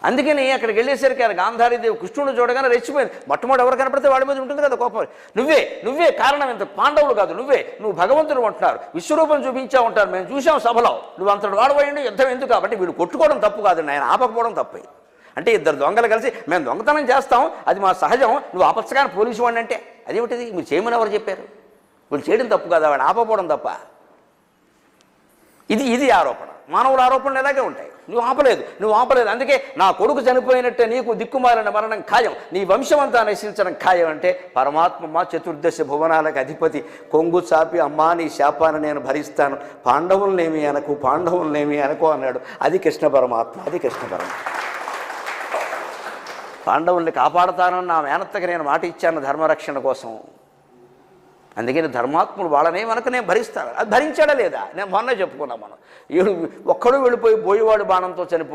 అందుకని అక్కడికి వెళ్ళేసరికి ఆయన గాంధారీదేవి కృష్ణుడు చూడగానే రెచ్చిపోయింది. మొట్టమొదటి ఎవరు కనపడితే వాడి మీద ఉంటుంది కదా కోపం. నువ్వే కారణం ఎంత, పాండవులు కాదు, నువ్వు భగవంతుడు అంటున్నారు, విశ్వరూపం చూపించావు ఉంటారు, మేము చూసాం సభలో, నువ్వు అంతటి వాడబోయండి, యుద్ధం ఎందుకు. కాబట్టి వీడు కొట్టుకోవడం తప్పు కాదు, ఆయన ఆపకపోవడం తప్పే. అంటే ఇద్దరు దొంగలు కలిసి మేము దొంగతనం చేస్తాం, అది మా సహజం, నువ్వు ఆపచ్చగానే పోలీసు వాడిని అంటే అదేమిటిది, మీరు చేయమని ఎవరు చెప్పారు? వీళ్ళు చేయడం తప్పు కదా, వాడిని ఆపకపోవడం తప్ప. ఇది ఆరోపణ. మానవుల ఆరోపణలు ఎలాగే ఉంటాయి. నువ్వు ఆపలేదు, అందుకే నా కొడుకు చనిపోయినట్టే నీకు దిక్కుమాలిన మరణం ఖాయం, నీ వంశమంతా నశించడం ఖాయం అంటే పరమాత్మ చతుర్దశ భువనాలకు అధిపతి కొంగు చాపి అమ్మా నీ శాపాన్ని నేను భరిస్తాను, పాండవులనేమి అనకు అన్నాడు. అది కృష్ణ పరమాత్మ. పాండవుల్ని కాపాడతానని నా మేనత్తకి నేను మాట ఇచ్చాను ధర్మరక్షణ కోసం. అందుకని ధర్మాత్ముడు వాళ్ళనే మనకు నేను భరిస్తాను. అది భరించాడా లేదా నేను మొన్నే చెప్పుకున్నాం మనం. ఒక్కడు వెళ్ళిపోయి బోయేవాడు బాణంతో చనిపోవడం